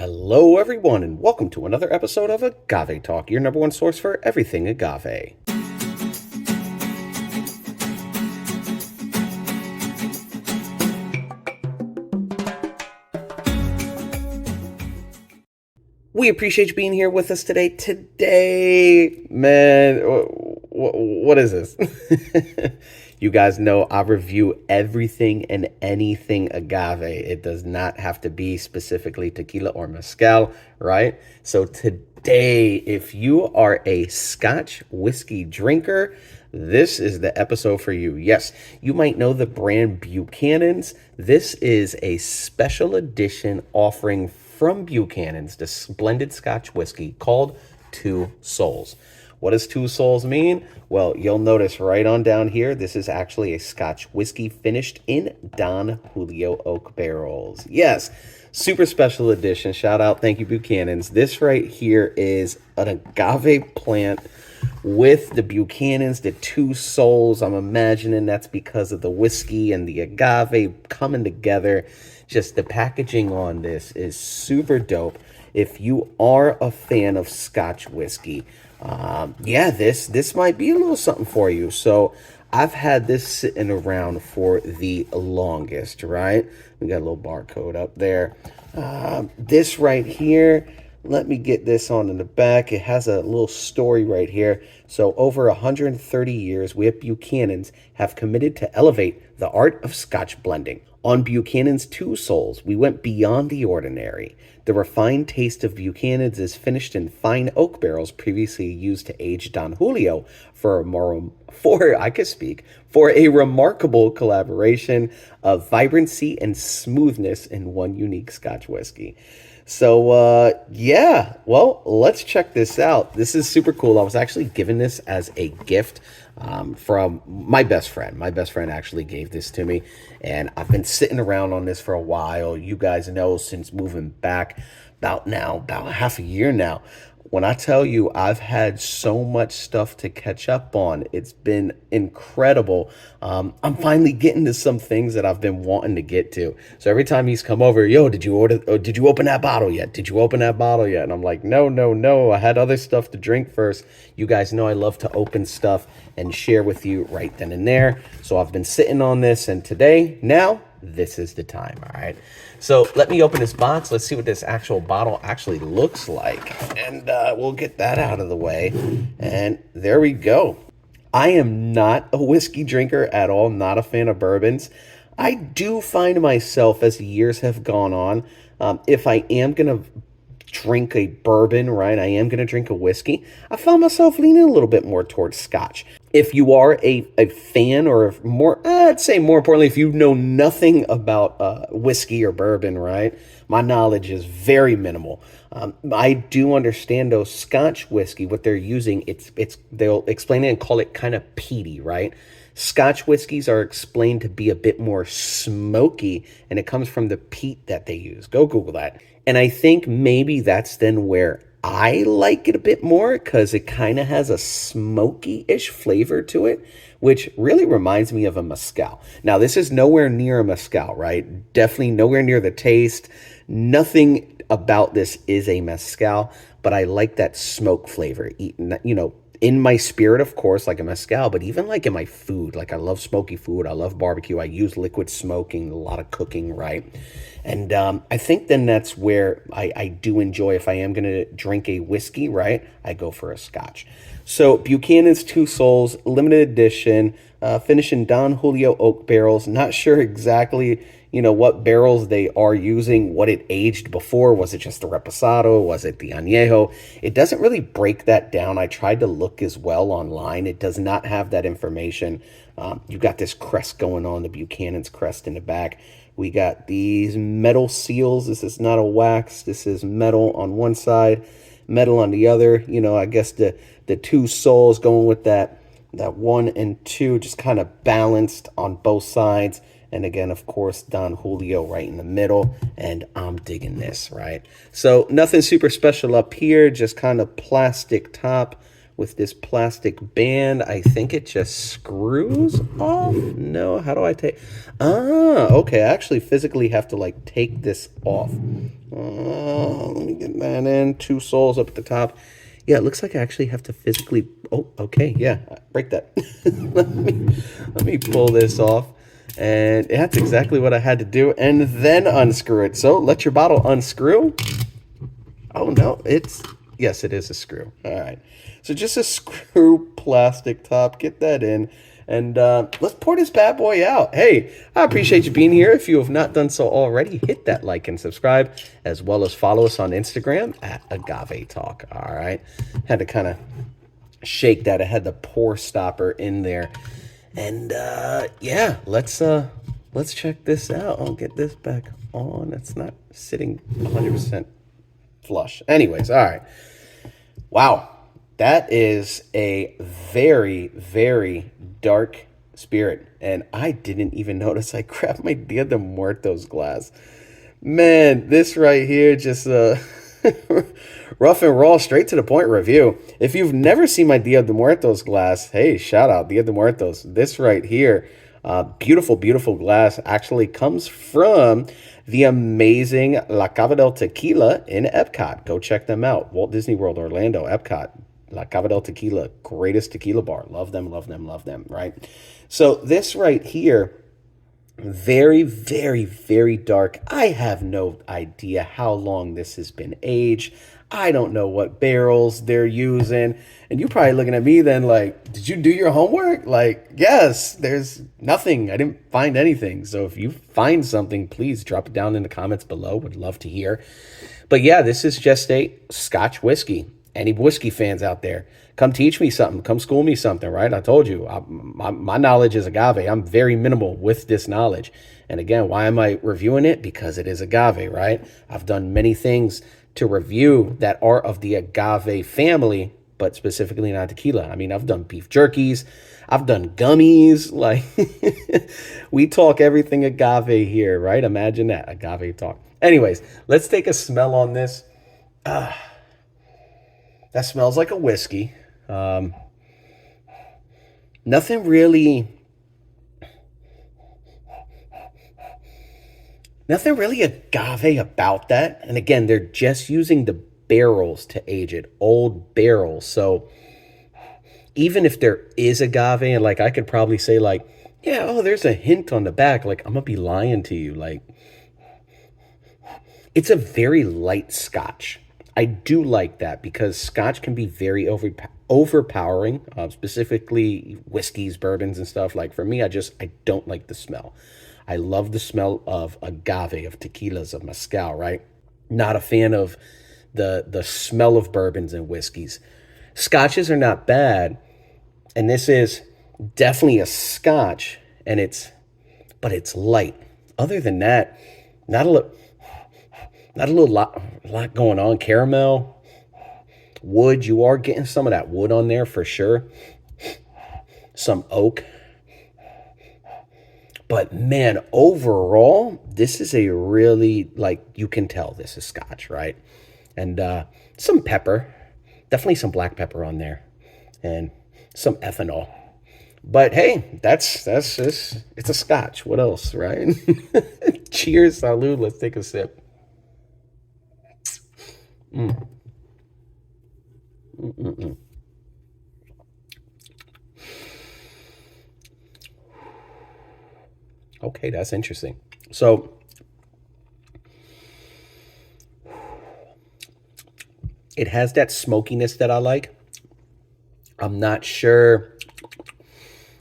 Hello, everyone, and welcome to another episode of Agave Talk, your number one source for everything agave. We appreciate you being here with us today. Today, man, what is this? You guys know I review everything and anything agave. It does not have to be specifically tequila or mezcal, right? So today, if you are a Scotch whiskey drinker, this is the episode for you. Yes, you might know the brand Buchanan's. This is a special edition offering from Buchanan's, the blended Scotch whiskey called Two Souls. What does Two Souls mean? Well, you'll notice right on down here, this is actually a Scotch whiskey finished in Don Julio oak barrels. Yes, super special edition. Shout out, thank you, Buchanan's. This right here is an agave plant with the Buchanan's, the Two Souls. I'm imagining that's because of the whiskey and the agave coming together. Just the packaging on this is super dope. If you are a fan of Scotch whiskey, this might be a little something for you. So I've had this sitting around for the longest, right? We got a little barcode up there. This right here, let me get this on in the back. It has a little story right here. So over 130 years, we at Buchanan's have committed to elevate the art of Scotch blending. On Buchanan's Two Souls, we went beyond the ordinary. The refined taste of Buchanan's is finished in fine oak barrels previously used to age Don Julio for a remarkable collaboration of vibrancy and smoothness in one unique Scotch whiskey. So, let's check this out. This is super cool. I was actually given this as a gift from my best friend. My best friend actually gave this to me, and I've been sitting around on this for a while. You guys know, since moving back about half a year now. When I tell you I've had so much stuff to catch up on, it's been incredible. I'm finally getting to some things that I've been wanting to get to. So every time he's come over, yo, did you open that bottle yet? Did you open that bottle yet? And I'm like, no. I had other stuff to drink first. You guys know I love to open stuff and share with you right then and there. So I've been sitting on this, and now, this is the time, all right? So let me open this box. Let's see what this actual bottle actually looks like. And we'll get that out of the way. And there we go. I am not a whiskey drinker at all, not a fan of bourbons. I do find myself, as the years have gone on, if I am going to drink a bourbon, right, I am going to drink a whiskey, I found myself leaning a little bit more towards Scotch. If you are a fan, or I'd say more importantly, if you know nothing about whiskey or bourbon, right, my knowledge is very minimal. I do understand, though, Scotch whiskey, what they're using, they'll explain it and call it kind of peaty, right? Scotch whiskeys are explained to be a bit more smoky, and it comes from the peat that they use. Go Google that. And I think maybe that's then where I like it a bit more, because it kind of has a smoky-ish flavor to it, which really reminds me of a mezcal. Now, this is nowhere near a mezcal, right? Definitely nowhere near the taste. Nothing about this is a mezcal, but I like that smoke flavor. In my spirit, of course, like a mezcal, but even like in my food. Like, I love smoky food. I love barbecue. I use liquid smoking, a lot of cooking, right? And I think then that's where I do enjoy, if I am going to drink a whiskey, right, I go for a Scotch. So Buchanan's Two Souls, limited edition, finished in Don Julio oak barrels. Not sure exactly, what barrels they are using, what it aged before. Was it just the Reposado? Was it the Añejo? It doesn't really break that down. I tried to look as well online. It does not have that information. You got this crest going on, the Buchanan's crest in the back. We got these metal seals. This is not a wax. This is metal on one side, metal on the other. I guess the Two Souls going with that 1 and 2, just kind of balanced on both sides. And again, of course, Don Julio right in the middle. And I'm digging this, right? So nothing super special up here, just kind of plastic top with this plastic band. I think it just screws off. No, how do I take? Okay, I actually physically have to take this off. Let Get that in. Two soles up at the top. Yeah, it looks like I actually have to physically. Oh, okay. Yeah, break that. let me pull this off. And that's exactly what I had to do. And then unscrew it. So let your bottle unscrew. Oh, no. Yes, it is a screw. All right. So just a screw plastic top. Get that in. And let's pour this bad boy out. Hey, I appreciate you being here. If you have not done so already, hit that like and subscribe, as well as follow us on Instagram at Agave Talk. All right. Had to kind of shake that. I had the pour stopper in there. And yeah, let's check this out. I'll get this back on. It's not sitting 100% flush. Anyways, all right. Wow. That is a very, very dark spirit. And I didn't even notice I grabbed my Dia de Muertos glass. Man, this right here just rough and raw, straight to the point review. If you've never seen my Dia de Muertos glass, hey, shout out Dia de Muertos. This right here, beautiful, beautiful glass, actually comes from the amazing La Cava del Tequila in Epcot. Go check them out. Walt Disney World, Orlando, Epcot. La Cava del Tequila, greatest tequila bar. Love them, love them, love them, right? So this right here, very, very, very dark. I have no idea how long this has been aged. I don't know what barrels they're using. And you're probably looking at me then like, did you do your homework? Like, yes, there's nothing. I didn't find anything. So if you find something, please drop it down in the comments below. Would love to hear. But yeah, this is just a Scotch whiskey. Any whiskey fans out there, come teach me something. Come school me something, right? I told you, my knowledge is agave. I'm very minimal with this knowledge. And again, why am I reviewing it? Because it is agave, right? I've done many things to review that are of the agave family, but specifically not tequila. I mean, I've done beef jerkies. I've done gummies. Like, we talk everything agave here, right? Imagine that, agave talk. Anyways, let's take a smell on this. That smells like a whiskey. Nothing really agave about that. And again, they're just using the barrels to age it, old barrels. So even if there is agave, and like I could probably say like, yeah, oh, there's a hint on the back. Like, I'm gonna be lying to you. Like, it's a very light Scotch. I do like that because Scotch can be very overpowering, specifically whiskeys, bourbons, and stuff. Like for me, I don't like the smell. I love the smell of agave, of tequilas, of mezcal, right? Not a fan of the smell of bourbons and whiskeys. Scotches are not bad, and this is definitely a Scotch, but it's light. Other than that, not a lot going on. Caramel, wood, you are getting some of that wood on there for sure. Some oak. But man, overall, this is a really, like, you can tell this is Scotch, right? And some pepper. Definitely some black pepper on there. And some ethanol. But hey, that's it's a Scotch. What else, right? Cheers, salud. Let's take a sip. Mm. Mm-mm-mm. Okay, that's interesting. So it has that smokiness that I like. I'm not sure.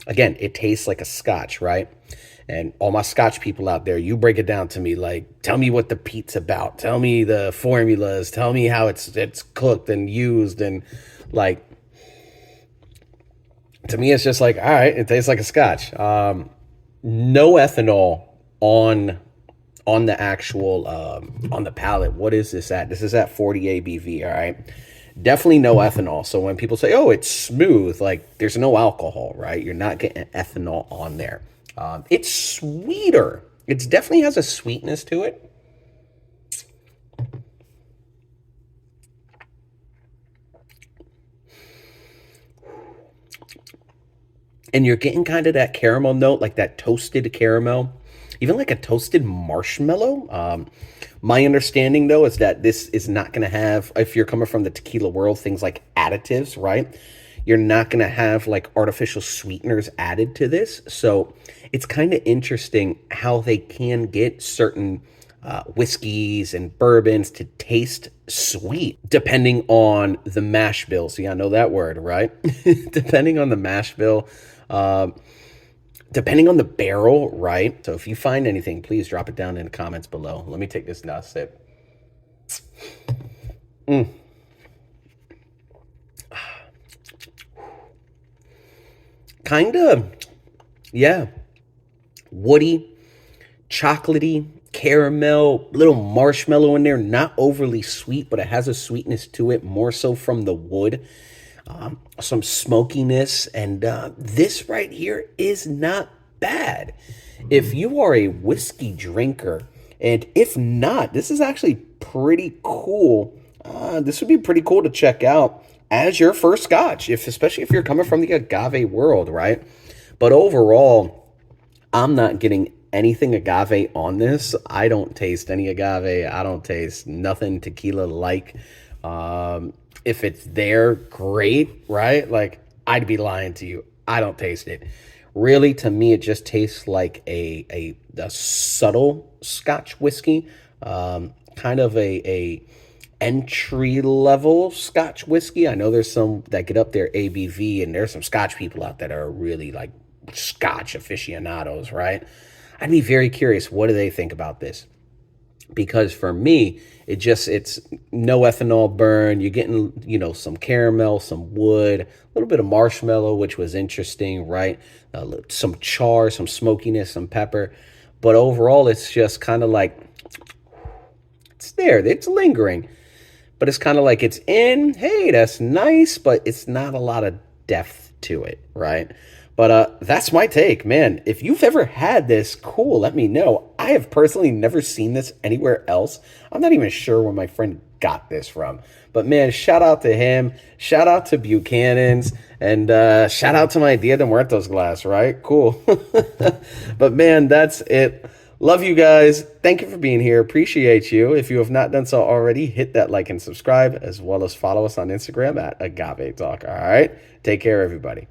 Again, it tastes like a Scotch, right? And all my Scotch people out there, you break it down to me. Like, tell me what the peat's about. Tell me the formulas. Tell me how it's cooked and used. And like, to me, it's just like, all right, it tastes like a Scotch. No ethanol on the actual on the palate. What is this at? This is at 40 ABV. All right. Definitely no ethanol. So when people say, oh, it's smooth, like there's no alcohol, right? You're not getting ethanol on there. It's sweeter. It definitely has a sweetness to it. And you're getting kind of that caramel note, like that toasted caramel, even like a toasted marshmallow. My understanding, though, is that this is not going to have, if you're coming from the tequila world, things like additives, right? You're not going to have like artificial sweeteners added to this. So it's kind of interesting how they can get certain whiskeys and bourbons to taste sweet depending on the mash bill. See, I know that word, right? Depending on the mash bill, depending on the barrel, right? So if you find anything, please drop it down in the comments below. Let me take this now sip. Kind of, yeah, woody, chocolatey, caramel, little marshmallow in there. Not overly sweet, but it has a sweetness to it, more so from the wood. Some smokiness, and this right here is not bad. If you are a whiskey drinker, and if not, this is actually pretty cool. This would be pretty cool to check out as your first scotch, if especially if you're coming from the agave world, right? But overall, I'm not getting anything agave on this. I don't taste any agave. I don't taste nothing tequila like. If it's there, great, right? Like, I'd be lying to you. I don't taste it. Really, to me, it just tastes like a subtle Scotch whiskey, kind of a entry level Scotch whiskey. I know there's some that get up there ABV, and there's some Scotch people out there that are really like Scotch aficionados, right? I'd be very curious, what do they think about this? Because for me, it's no ethanol burn. You're getting, some caramel, some wood, a little bit of marshmallow, which was interesting, right? Some char, some smokiness, some pepper. But overall, it's just kind of like, it's there. It's lingering. But it's kind of like it's in. Hey, that's nice, but it's not a lot of depth to it, right? But that's my take, man. If you've ever had this, cool, let me know. I have personally never seen this anywhere else. I'm not even sure where my friend got this from. But man, shout out to him. Shout out to Buchanan's. And shout out to my Dia de Muertos glass, right? Cool. But man, that's it. Love you guys. Thank you for being here. Appreciate you. If you have not done so already, hit that like and subscribe, as well as follow us on Instagram at Agave Talk. All right. Take care, everybody.